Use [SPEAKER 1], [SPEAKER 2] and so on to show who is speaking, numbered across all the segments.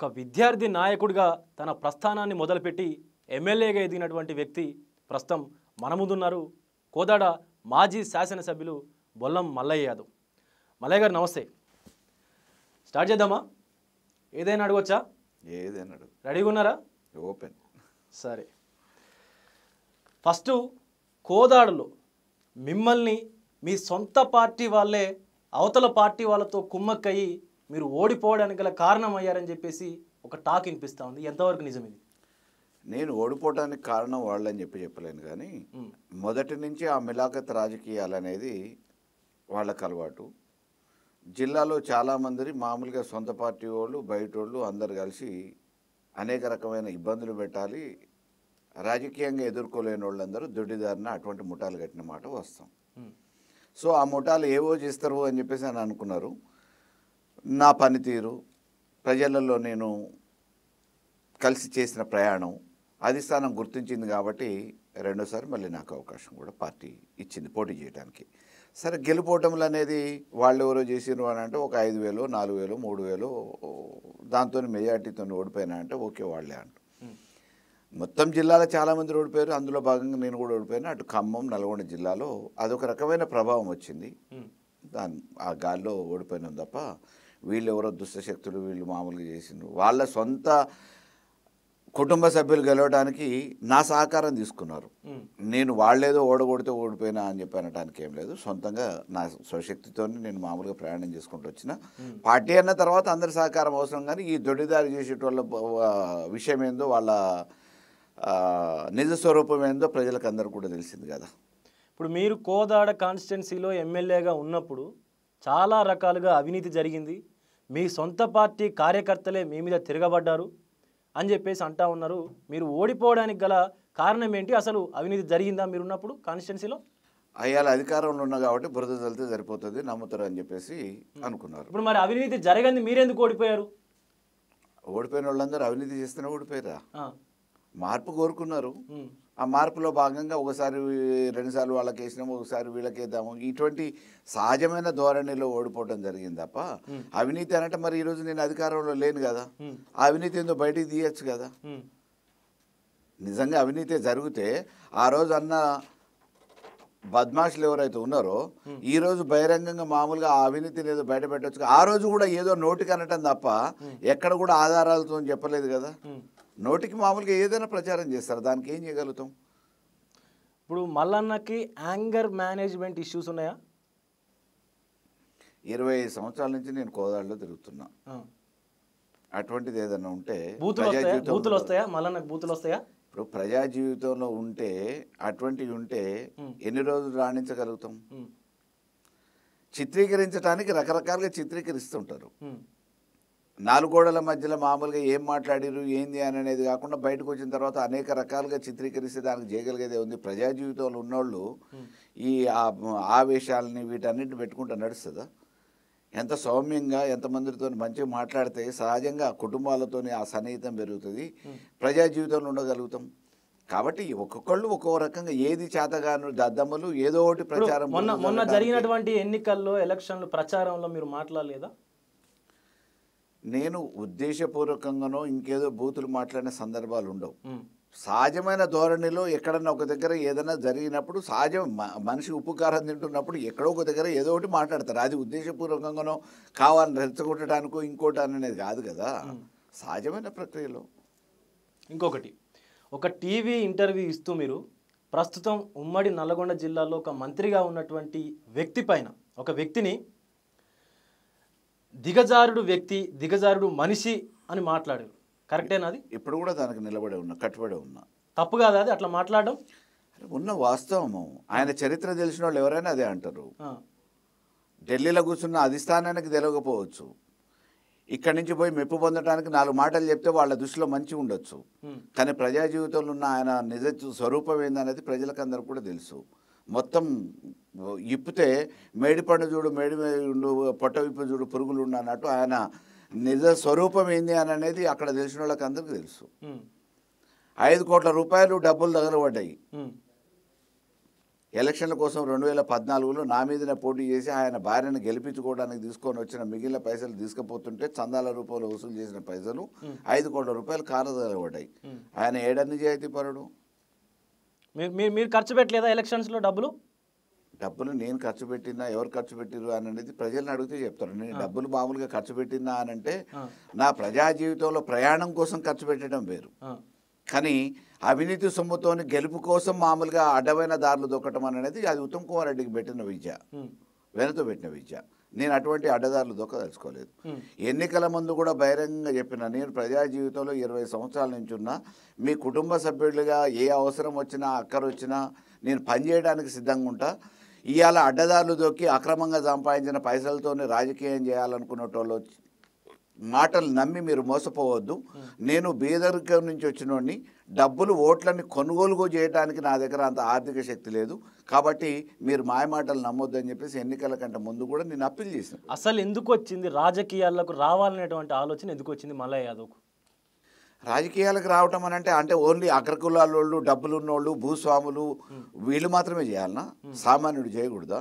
[SPEAKER 1] ఒక విద్యార్థి నాయకుడిగా తన ప్రస్థానాన్ని మొదలుపెట్టి ఎమ్మెల్యేగా ఎదిగినటువంటి వ్యక్తి ప్రస్తుతం మన ముందున్నారు. కోదాడ మాజీ శాసనసభ్యులు బొల్లం మల్లయ్య యాదవ్. మల్లయ్య గారు నమస్తే. స్టార్ట్ చేద్దామా? ఏదైనా అడగవచ్చా?
[SPEAKER 2] ఏదైనా
[SPEAKER 1] రెడీగా ఉన్నారా?
[SPEAKER 2] ఓపెన్.
[SPEAKER 1] సరే, ఫస్ట్ కోదాడలో మిమ్మల్ని మీ సొంత పార్టీ వాళ్ళే అవతల పార్టీ వాళ్ళతో కుమ్మక్కయ్యి మీరు ఓడిపోవడానికి గల కారణం అయ్యారని చెప్పేసి ఒక టాక్ వినిపిస్తూ ఉంది. ఎంతవరకు నిజం ఇది?
[SPEAKER 2] నేను ఓడిపోవడానికి కారణం వాళ్ళని చెప్పలేను, కానీ మొదటి నుంచి ఆ మిలాఖత్ రాజకీయాలు అనేది వాళ్ళకి అలవాటు. జిల్లాలో చాలామంది మామూలుగా సొంత పార్టీ వాళ్ళు బయట వాళ్ళు అందరు కలిసి అనేక రకమైన ఇబ్బందులు పెట్టాలి, రాజకీయంగా ఎదుర్కోలేని వాళ్ళందరూ దొడ్డిదారిన అటువంటి ముఠాలు కట్టిన మాట వస్తాం. సో ఆ ముఠాలు ఏవో చేస్తారు అని చెప్పేసి అని అనుకున్నారు. నా పనితీరు, ప్రజలలో నేను కలిసి చేసిన ప్రయాణం అధిష్టానం గుర్తించింది కాబట్టి రెండోసారి మళ్ళీ నాకు అవకాశం కూడా పార్టీ ఇచ్చింది పోటీ చేయడానికి. సరే, గెలుపోవటంలు అనేది వాళ్ళు ఎవరో చేసిరు అని అంటే ఒక 5,000, 4,000, 3,000 దాంతో మెజార్టీతో ఓడిపోయినా అంటే ఓకే వాళ్ళే అంట. మొత్తం జిల్లాలో చాలామంది ఓడిపోయారు, అందులో భాగంగా నేను కూడా ఓడిపోయాను. అటు ఖమ్మం, నల్గొండ జిల్లాలో అదొక రకమైన ప్రభావం వచ్చింది. ఆ గాల్లో ఓడిపోయినాం తప్ప వీళ్ళు ఎవరో దుష్టశక్తులు వీళ్ళు మామూలుగా చేసిండ్రు. వాళ్ళ సొంత కుటుంబ సభ్యులు గెలవడానికి నా సహకారం తీసుకున్నారు. నేను వాళ్ళేదో ఓడగొడితే ఓడిపోయినా అని చెప్పి అనడానికి ఏం లేదు. సొంతంగా నా స్వశక్తితో నేను మామూలుగా ప్రయాణం చేసుకుంటూ వచ్చిన. పార్టీ అన్న తర్వాత అందరి సహకారం అవసరం, కానీ ఈ దొడ్డిదారి చేసేటోళ్ళ విషయం ఏందో, వాళ్ళ నిజ స్వరూపం ఏందో ప్రజలకు అందరూ కూడా తెలిసింది కదా.
[SPEAKER 1] ఇప్పుడు మీరు కోదాడ కాన్స్టిట్యున్సీలో ఎమ్మెల్యేగా ఉన్నప్పుడు చాలా రకాలుగా అవినీతి జరిగింది, మీ సొంత పార్టీ కార్యకర్తలే మీ మీద తిరగబడ్డారు అని చెప్పేసి అంటా ఉన్నారు. మీరు ఓడిపోవడానికి గల కారణం ఏంటి? అసలు అవినీతి జరిగిందా మీరున్నప్పుడు కాన్స్టిట్యున్సీలో?
[SPEAKER 2] అయ్యాల అధికారంలో ఉన్నా కాబట్టి బురద చల్లితే సరిపోతుంది, నమ్ముతారు అని చెప్పేసి అనుకున్నారు.
[SPEAKER 1] ఇప్పుడు మరి అవినీతి జరగంది మీరెందుకు ఓడిపోయారు?
[SPEAKER 2] ఓడిపోయిన వాళ్ళందరూ అవినీతి చేస్తేనే ఓడిపోయారా? మార్పు కోరుకున్నారు. ఆ మార్పులో భాగంగా ఒకసారి 2 సార్లు వాళ్ళకి వేసినాము, ఒకసారి వీళ్ళకి వేద్దాము, ఇటువంటి సహజమైన ధోరణిలో ఓడిపోవడం జరిగింది తప్ప అవినీతి అనంటే మరి ఈరోజు నేను అధికారంలో లేను కదా, ఆ అవినీతి ఏందో బయటికి తీయచ్చు కదా. నిజంగా అవినీతి జరిగితే ఆ రోజు అన్న బద్మాషులు ఎవరైతే ఉన్నారో ఈరోజు బహిరంగంగా మామూలుగా ఆ అవినీతిని ఏదో బయట పెట్టవచ్చు. ఆ రోజు కూడా ఏదో నోటికి అనటం తప్ప ఎక్కడ కూడా ఆధారాలతో చెప్పలేదు కదా. నోటికి మామూలుగా ఏదైనా ప్రచారం చేస్తారు, దానికి ఏం చేయగలుగుతాం?
[SPEAKER 1] ఇప్పుడు మల్లన్నకి యాంగర్ మేనేజ్మెంట్ ఇష్యూస్ ఉన్నాయా?
[SPEAKER 2] 25 సంవత్సరాల నుంచి నేను కోదాడలో తిరుగుతున్నా. అటువంటిది ఏదైనా ఉంటే
[SPEAKER 1] బూతులు వస్తాయా? మల్లన్నకు బూతులు వస్తాయా?
[SPEAKER 2] ఇప్పుడు ప్రజా జీవితంలో ఉంటే అటువంటివి ఉంటే ఎన్ని రోజులు రాణించగలుగుతాం? చిత్రీకరించడానికి రకరకాలుగా చిత్రీకరిస్తుంటారు. 4 గోడల మధ్యలో మామూలుగా ఏం మాట్లాడిరు ఏంది అని అనేది కాకుండా బయటకు వచ్చిన తర్వాత అనేక రకాలుగా చిత్రీకరిస్తే దానికి చేయగలిగేదే ఉంది. ప్రజా జీవితంలో ఉన్నోళ్ళు ఈ ఆవేశాలని వీటన్నిటిని పెట్టుకుంటూ నడుస్తుందా? ఎంత సౌమ్యంగా ఎంతమందితో మంచిగా మాట్లాడితే సహజంగా కుటుంబాలతో ఆ సన్నిహితం పెరుగుతుంది, ప్రజా జీవితంలో ఉండగలుగుతాం. కాబట్టి ఒక్కొక్కళ్ళు ఒక్కో రకంగా ఏది చేతగాను దద్దమ్మలు ఏదో ఒకటి ప్రచారం.
[SPEAKER 1] మొన్న జరిగినటువంటి ఎన్నికల్లో ఎలక్షన్లు ప్రచారంలో మీరు మాట్లాడలేదా?
[SPEAKER 2] నేను ఉద్దేశపూర్వకంగానో ఇంకేదో బూతులు మాట్లాడిన సందర్భాలు ఉండవు. సహజమైన ధోరణిలో ఎక్కడన్నా ఒక దగ్గర ఏదైనా జరిగినప్పుడు సహజం, మనిషి ఉప్పు కారం తింటున్నప్పుడు ఎక్కడో ఒక దగ్గర ఏదో ఒకటి మాట్లాడతారు. అది ఉద్దేశపూర్వకంగానో కావాలని రెచ్చగొట్టడానికో ఇంకోటి అనేది కాదు కదా, సహజమైన ప్రక్రియలో.
[SPEAKER 1] ఇంకొకటి, ఒక టీవీ ఇంటర్వ్యూ ఇస్తూ మీరు ప్రస్తుతం ఉమ్మడి నల్గొండ జిల్లాలో ఒక మంత్రిగా ఉన్నటువంటి వ్యక్తి పైన, ఒక వ్యక్తిని దిగజారుడు వ్యక్తి, దిగజారుడు మనిషి అని మాట్లాడారు. కరెక్టేనా అది?
[SPEAKER 2] ఇప్పుడు కూడా దానికి నిలబడే ఉన్నా, కట్టుబడి ఉన్నా.
[SPEAKER 1] తప్పు కాదా అది అట్లా మాట్లాడడం?
[SPEAKER 2] ఉన్న వాస్తవము. ఆయన చరిత్ర తెలిసిన వాళ్ళు ఎవరైనా అదే అంటారు. ఢిల్లీలో కూర్చున్న అధిష్టానానికి తెలియకపోవచ్చు, ఇక్కడి నుంచి పోయి మెప్పు పొందడానికి 4 మాటలు చెప్తే వాళ్ళ దృష్టిలో మంచి ఉండొచ్చు, కానీ ప్రజా జీవితంలో ఉన్న ఆయన నిజ స్వరూపం ఏందనేది ప్రజలకు అందరూ కూడా తెలుసు. మొత్తం ఇప్పితే మేడి పండు చూడు, మేడి పొట్ట విప్పు చూడు, పురుగులు ఉండు అన్నట్టు ఆయన నిజ స్వరూపం ఏంది అని అనేది అక్కడ తెలిసిన వాళ్ళకి అందరికీ తెలుసు. 5 కోట్ల రూపాయలు డబ్బులు తగలబడ్డాయి. ఎలక్షన్ల కోసం 2014లో నా మీదనే పోటీ చేసి ఆయన భార్యను గెలిపించుకోవడానికి తీసుకొని వచ్చిన మిగిలిన పైసలు తీసుకుపోతుంటే చందాల రూపంలో వసూలు చేసిన పైసలు 5 కోట్ల రూపాయలు కారదలబడ్డాయి. ఆయన ఏడన్ని నిజాయితీ పరుడు.
[SPEAKER 1] మీరు ఖర్చు పెట్టలేదా ఎలక్షన్స్లో డబ్బులు
[SPEAKER 2] నేను ఖర్చు పెట్టినా, ఎవరు ఖర్చు పెట్టిరు అని అనేది ప్రజలను అడిగితే చెప్తారు. నేను డబ్బులు మామూలుగా ఖర్చు పెట్టినా అని అంటే నా ప్రజా జీవితంలో ప్రయాణం కోసం ఖర్చు పెట్టడం వేరు. కానీ అవినీతి సొమ్ముతోని గెలుపు కోసం మామూలుగా అడ్డమైన దారులు దొక్కటం అనేది అది ఉత్తమ్ కుమార్ రెడ్డికి పెట్టిన విద్య, వెనతో పెట్టిన విద్య. నేను అటువంటి అడ్డదారులు దొక్కదలుచుకోలేదు. ఎన్నికల ముందు కూడా బహిరంగంగా చెప్పిన, నేను ప్రజా జీవితంలో 20 సంవత్సరాల నుంచి ఉన్నా, మీ కుటుంబ సభ్యులుగా ఏ అవసరం వచ్చినా అక్కర వచ్చినా నేను పనిచేయడానికి సిద్ధంగా ఉంటా. ఇవాళ అడ్డదారులు దొక్కి అక్రమంగా సంపాదించిన పైసలతోనే రాజకీయం చేయాలనుకునేటోళ్ళు మాటలు నమ్మి మీరు మోసపోవద్దు. నేను బీదరికం నుంచి వచ్చినోడిని, డబ్బులు ఓట్లని కొనుగోలు చేయడానికి నా దగ్గర అంత ఆర్థిక శక్తి లేదు, కాబట్టి మీరు మాయ మాటలు నమ్మొద్దు అని చెప్పేసి ఎన్నికల కంటే ముందు కూడా నేను అప్పీల్ చేశాను.
[SPEAKER 1] అసలు ఎందుకు వచ్చింది రాజకీయాలకు రావాలనేటువంటి ఆలోచన ఎందుకు వచ్చింది మల్లయ్య యాదవ్కు?
[SPEAKER 2] రాజకీయాలకు రావటం అని అంటే ఓన్లీ అగ్రకులాలోళ్ళు, డబ్బులు ఉన్నోళ్ళు, భూస్వాములు వీళ్ళు మాత్రమే చేయాలన్నా? సామాన్యుడు చేయకూడదా?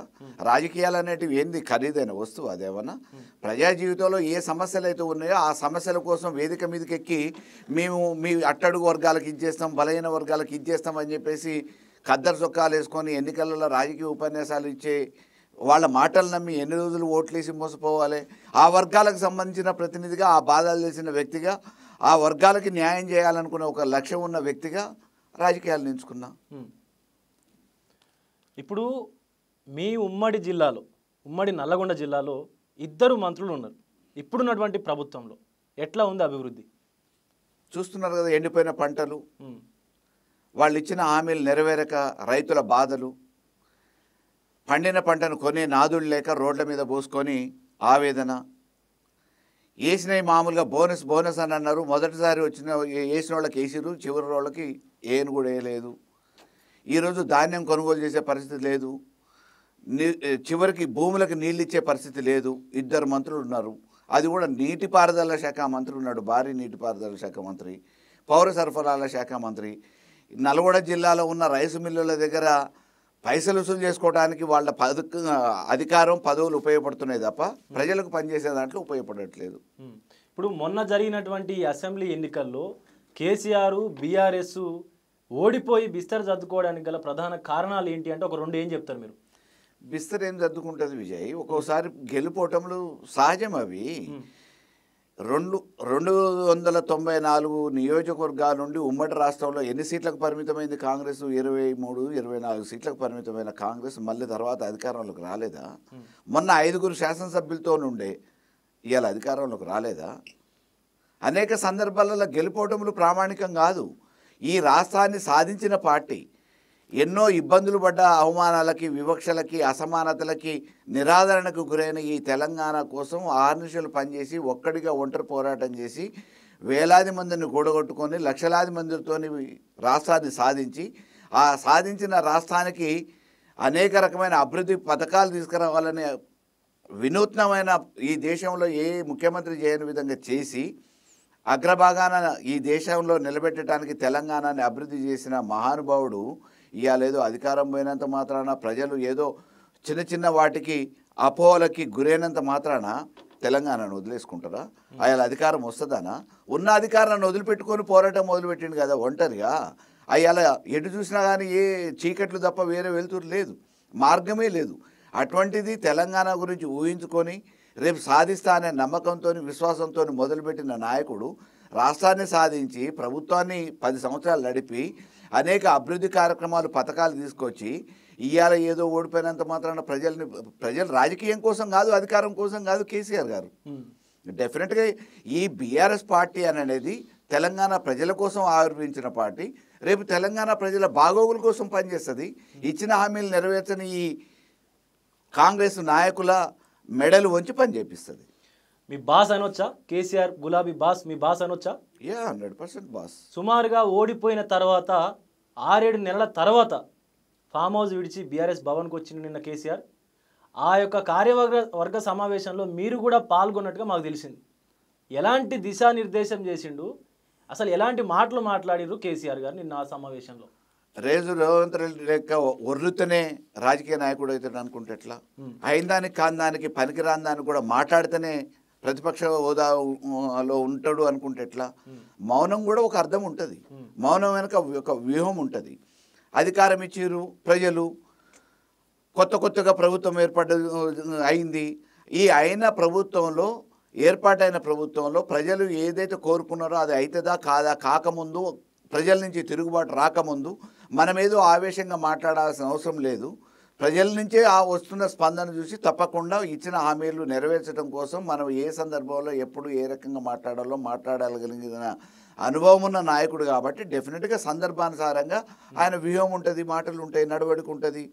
[SPEAKER 2] రాజకీయాలు అనేటివి ఏంది ఖరీదైన వస్తువు? అదేమన్నా ప్రజా జీవితంలో ఏ సమస్యలు అయితే ఉన్నాయో ఆ సమస్యల కోసం వేదిక మీదకి ఎక్కి మేము మీ అట్టడుగు వర్గాలకు ఇచ్చేస్తాం, బలహీన వర్గాలకు ఇచ్చేస్తాం అని చెప్పేసి ఖద్దరు చొక్కాలు వేసుకొని ఎన్నికలలో రాజకీయ ఉపన్యాసాలు ఇచ్చే వాళ్ళ మాటలు నమ్మి ఎన్ని రోజులు ఓట్లేసి మోసపోవాలి? ఆ వర్గాలకు సంబంధించిన ప్రతినిధిగా, ఆ బాధలు తెలిసిన వ్యక్తిగా, ఆ వర్గాలకి న్యాయం చేయాలనుకునే ఒక లక్ష్యం ఉన్న వ్యక్తిగా రాజకీయాలు ఎంచుకున్నా.
[SPEAKER 1] ఇప్పుడు మీ ఉమ్మడి జిల్లాలో, ఉమ్మడి నల్లగొండ జిల్లాలో 2 మంత్రులు ఉన్నారు. ఇప్పుడున్నటువంటి ప్రభుత్వంలో ఎట్లా ఉంది అభివృద్ధి?
[SPEAKER 2] చూస్తున్నారు కదా, ఎండిపోయిన పంటలు, వాళ్ళు ఇచ్చిన హామీలు నెరవేరక రైతుల బాధలు, పండిన పంటను కొనే నాదులు లేక రోడ్ల మీద పోసుకొని ఆవేదన. వేసినవి మామూలుగా బోనస్ అని అన్నారు. మొదటిసారి వేసిన వాళ్ళకి వేసిరు, చివరి వాళ్ళకి ఏను కూడా వేయలేదు. ఈరోజు ధాన్యం కొనుగోలు చేసే పరిస్థితి లేదు, చివరికి భూములకు నీళ్ళు ఇచ్చే పరిస్థితి లేదు. 2 మంత్రులు ఉన్నారు. అది కూడా నీటిపారుదల శాఖ మంత్రి ఉన్నాడు, భారీ నీటిపారుదల శాఖ మంత్రి, పౌర సరఫరాల శాఖ మంత్రి. నల్గొండ జిల్లాలో ఉన్న రైసు మిల్లుల దగ్గర పైసలు వసూలు చేసుకోవడానికి వాళ్ళ అధికారం, పదవులు ఉపయోగపడుతున్నాయి తప్ప ప్రజలకు పనిచేసే దాంట్లో ఉపయోగపడట్లేదు.
[SPEAKER 1] ఇప్పుడు మొన్న జరిగినటువంటి అసెంబ్లీ ఎన్నికల్లో కేసీఆర్, బీఆర్ఎస్ ఓడిపోయి బిస్తర్ సర్దుకోవడానికి గల ప్రధాన కారణాలు ఏంటి అంటే ఒక 2 ఏం చెప్తారు మీరు?
[SPEAKER 2] బిస్తర్ ఏం సర్దుకుంటుంది విజయ్, ఒక్కోసారి గెలుపోవటంలు సహజం. అవి 294 నియోజకవర్గాల నుండి ఉమ్మడి రాష్ట్రంలో ఎన్ని సీట్లకు పరిమితమైంది కాంగ్రెస్? 23, 24 సీట్లకు పరిమితమైన కాంగ్రెస్ మళ్ళీ తర్వాత అధికారంలోకి రాలేదా? మొన్న 5 శాసనసభ్యులతో నుండే ఇవాళ అధికారంలోకి రాలేదా? అనేక సందర్భాలలో గెలుపోవటములు ప్రామాణికం కాదు. ఈ రాష్ట్రాన్ని సాధించిన పార్టీ ఎన్నో ఇబ్బందులు పడ్డ, అవమానాలకి, వివక్షలకి, అసమానతలకి, నిరాదరణకు గురైన ఈ తెలంగాణ కోసం ఆర్నిషలు పనిచేసి ఒక్కడిగా ఒంటరి పోరాటం చేసి వేలాది మందిని కూడగొట్టుకొని లక్షలాది మందితో రాష్ట్రాన్ని సాధించి, ఆ సాధించిన రాష్ట్రానికి అనేక రకమైన అభివృద్ధి పథకాలు తీసుకురావాలనే వినూత్నమైన ఈ దేశంలో ఏ ముఖ్యమంత్రి చేయని విధంగా చేసి అగ్రభాగాన ఈ దేశంలో నిలబెట్టడానికి తెలంగాణని అభివృద్ధి చేసిన మహానుభావుడు ఇవాళ ఏదో అధికారం పోయినంత మాత్రాన, ప్రజలు ఏదో చిన్న చిన్న వాటికి అపోహలకి గురైనంత మాత్రాన తెలంగాణను వదిలేసుకుంటారా? అయాల అధికారం వస్తుందనా? ఉన్న అధికారాన్ని వదిలిపెట్టుకొని పోరాటం మొదలుపెట్టింది కదా ఒంటరిగా. అయాల ఎటు చూసినా కానీ ఏ చీకట్లు తప్ప వేరే వెలుతురు లేదు, మార్గమే లేదు. అటువంటిది తెలంగాణ గురించి ఊహించుకొని రేపు సాధిస్తా అనే నమ్మకంతో, విశ్వాసంతో మొదలుపెట్టిన నాయకుడు రాష్ట్రాన్ని సాధించి ప్రభుత్వాన్ని 10 సంవత్సరాలు నడిపి అనేక అభివృద్ధి కార్యక్రమాలు, పథకాలు తీసుకొచ్చి ఇవాళ ఏదో ఓడిపోయినంత మాత్రాన ప్రజలు రాజకీయం కోసం కాదు, అధికారం కోసం కాదు కేసీఆర్ గారు. డెఫినెట్గా ఈ బీఆర్ఎస్ పార్టీ అనేది తెలంగాణ ప్రజల కోసం ఆవిర్భించిన పార్టీ. రేపు తెలంగాణ ప్రజల బాగోగుల కోసం పనిచేస్తుంది. ఇచ్చిన హామీలు నెరవేర్చని ఈ కాంగ్రెస్ నాయకుల మెడలు వంచి పని చేపిస్తుంది.
[SPEAKER 1] మీ బాస్ అనొచ్చా? కేసీఆర్ గులాబీ బాస్ మీ బాస్ అనొచ్చా?
[SPEAKER 2] 100% బాస్.
[SPEAKER 1] సుమారుగా ఓడిపోయిన తర్వాత 6-7 నెలల తర్వాత ఫామ్ హౌస్ విడిచి బీఆర్ఎస్ భవన్కి వచ్చిన నిన్న కేసీఆర్. ఆ యొక్క కార్యవర్గ సమావేశంలో మీరు కూడా పాల్గొన్నట్టుగా మాకు తెలిసింది. ఎలాంటి దిశానిర్దేశం చేసిండు, అసలు ఎలాంటి మాటలు మాట్లాడిరు కేసీఆర్ గారు నిన్న ఆ సమావేశంలో?
[SPEAKER 2] రేవంత్ రెడ్డి లెక్క ఒర్రుతూనే రాజకీయ నాయకుడు అవుతాడు అనుకుంటే ఎట్లా? అయిన దానికి కాని దానికి పనికిరాని దానికి కూడా మాట్లాడితేనే ప్రతిపక్ష హోదాలో ఉంటాడు అనుకుంటే ఎట్లా? మౌనం కూడా ఒక అర్థం ఉంటుంది, మౌనం వెనుక ఒక వ్యూహం ఉంటుంది. అధికారం ఇచ్చిర్రు ప్రజలు, కొత్తగా ప్రభుత్వం అయింది. ఈ అయిన ప్రభుత్వంలో, ఏర్పాటైన ప్రభుత్వంలో ప్రజలు ఏదైతే కోరుకున్నారో అది అవుతుందా కాదా కాకముందు, ప్రజల నుంచి తిరుగుబాటు రాకముందు మనం ఏదో ఆవేశంగా మాట్లాడాల్సిన అవసరం లేదు. ప్రజల నుంచే ఆ వస్తున్న స్పందన చూసి తప్పకుండా ఇచ్చిన హామీలు నెరవేర్చడం కోసం మనం ఏ సందర్భంలో ఎప్పుడు ఏ రకంగా మాట్లాడాలో మాట్లాడగలిగిన అనుభవం ఉన్న నాయకుడు కాబట్టి డెఫినెట్గా సందర్భానుసారంగా ఆయన వ్యూహం ఉంటుంది, మాటలు ఉంటాయి, నడవడిక ఉంటుంది.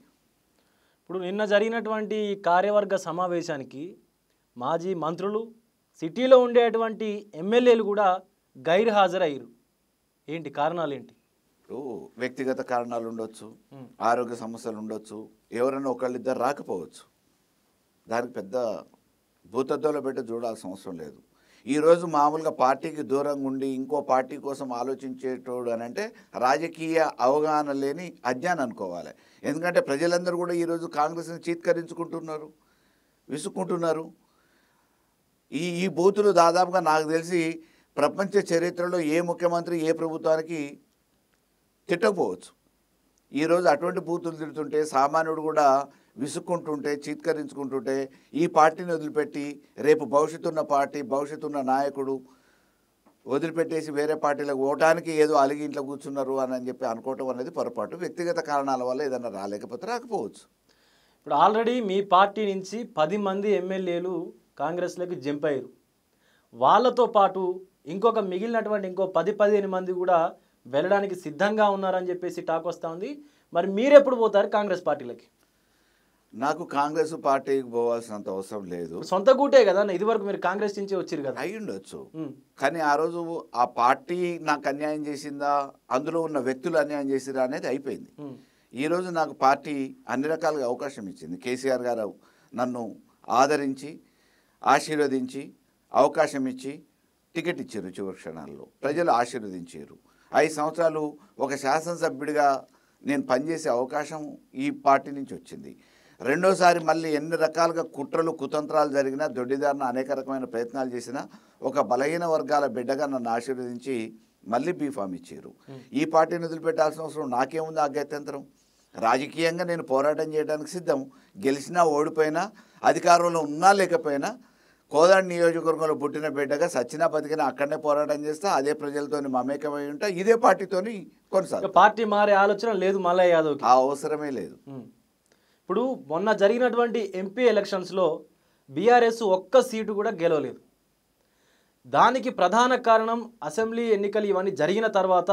[SPEAKER 1] ఇప్పుడు నిన్న జరిగినటువంటి ఈ కార్యవర్గ సమావేశానికి మాజీ మంత్రులు, సిటీలో ఉండేటువంటి ఎమ్మెల్యేలు కూడా గైర్ హాజరయ్యారు. ఏంటి కారణాలు ఏంటి?
[SPEAKER 2] ఇప్పుడు వ్యక్తిగత కారణాలు ఉండొచ్చు, ఆరోగ్య సమస్యలు ఉండొచ్చు, ఎవరైనా ఒకళ్ళిద్దరు రాకపోవచ్చు. దానికి పెద్ద భూతద్దంలో పెట్టి చూడాల్సిన అవసరం లేదు. ఈరోజు మామూలుగా పార్టీకి దూరంగా ఉండి ఇంకో పార్టీ కోసం ఆలోచించేటోడు అని అంటే రాజకీయ అవగాహన లేని అజ్ఞానం అనుకోవాలి. ఎందుకంటే ప్రజలందరూ కూడా ఈరోజు కాంగ్రెస్ని చీత్కరించుకుంటున్నారు, విసుక్కుంటున్నారు. ఈ బూతులు దాదాపుగా నాకు తెలిసి ప్రపంచ చరిత్రలో ఏ ముఖ్యమంత్రి ఏ ప్రభుత్వానికి తిట్టకపోవచ్చు. ఈరోజు అటువంటి బూతులు తిడుతుంటే సామాన్యుడు కూడా విసుక్కుంటుంటే, చీత్కరించుకుంటుంటే, ఈ పార్టీని వదిలిపెట్టి రేపు భవిష్యత్తున్న పార్టీ, భవిష్యత్తున్న నాయకుడు వదిలిపెట్టేసి వేరే పార్టీలకు ఓటానికి ఏదో అలిగి ఇంట్లో కూర్చున్నారు అని చెప్పి అనుకోవటం అనేది పొరపాటు. వ్యక్తిగత కారణాల వల్ల ఏదైనా రాకపోవచ్చు.
[SPEAKER 1] ఇప్పుడు ఆల్రెడీ మీ పార్టీ నుంచి 10 మంది ఎమ్మెల్యేలు కాంగ్రెస్లోకి జంప్ అయ్యారు. వాళ్ళతో పాటు ఇంకొక మిగిలినటువంటి ఇంకో 10-15 మంది కూడా వెళ్ళడానికి సిద్ధంగా ఉన్నారని చెప్పేసి టాక్ వస్తూ ఉంది. మరి మీరెప్పుడు పోతారు కాంగ్రెస్ పార్టీలకి?
[SPEAKER 2] నాకు కాంగ్రెస్ పార్టీకి పోవాల్సినంత అవసరం లేదు.
[SPEAKER 1] సొంత కూటే కదా, ఇదివరకు మీరు కాంగ్రెస్ నుంచి వచ్చారు కదా.
[SPEAKER 2] అయి ఉండొచ్చు, కానీ ఆ రోజు ఆ పార్టీ నాకు అన్యాయం చేసిందా, అందులో ఉన్న వ్యక్తులు అన్యాయం చేసిరా అనేది అయిపోయింది. ఈరోజు నాకు పార్టీ అన్ని రకాలుగా అవకాశం ఇచ్చింది. కేసీఆర్ గారు నన్ను ఆదరించి, ఆశీర్వదించి, అవకాశం ఇచ్చి టికెట్ ఇచ్చారు. చివరి క్షణాల్లో ప్రజలు ఆశీర్వదించారు. 5 సంవత్సరాలు ఒక శాసనసభ్యుడిగా నేను పనిచేసే అవకాశం ఈ పార్టీ నుంచి వచ్చింది. రెండోసారి మళ్ళీ ఎన్ని రకాలుగా కుట్రలు కుతంత్రాలు జరిగినా, దొడ్డిదారిన అనేక రకమైన ప్రయత్నాలు చేసినా ఒక బలహీన వర్గాల బిడ్డగా నన్ను ఆశీర్వదించి మళ్ళీ బీఫామ్ ఇచ్చారు. ఈ పార్టీని వదిలిపెట్టాల్సిన అవసరం నాకేముంది? ఆ గత్యంతరం. రాజకీయంగా నేను పోరాటం చేయడానికి సిద్ధం. గెలిచినా ఓడిపోయినా, అధికారంలో ఉన్నా లేకపోయినా, కోదాడ నియోజకవర్గంలో పుట్టిన బిడ్డగా సచ్చినా బతికినా అక్కడనే పోరాటం చేస్తా. అదే ప్రజలతో మమేకమై ఉంటా. ఇదే పార్టీతోని కొనసాగు.
[SPEAKER 1] పార్టీ మారే ఆలోచన లేదు మల్లయ్య యాదవ్కి?
[SPEAKER 2] ఆ అవసరమే లేదు.
[SPEAKER 1] ఇప్పుడు మొన్న జరిగినటువంటి ఎంపీ ఎలక్షన్స్లో బీఆర్ఎస్ ఒక్క సీటు కూడా గెలవలేదు. దానికి ప్రధాన కారణం అసెంబ్లీ ఎన్నికలు ఇవన్నీ జరిగిన తర్వాత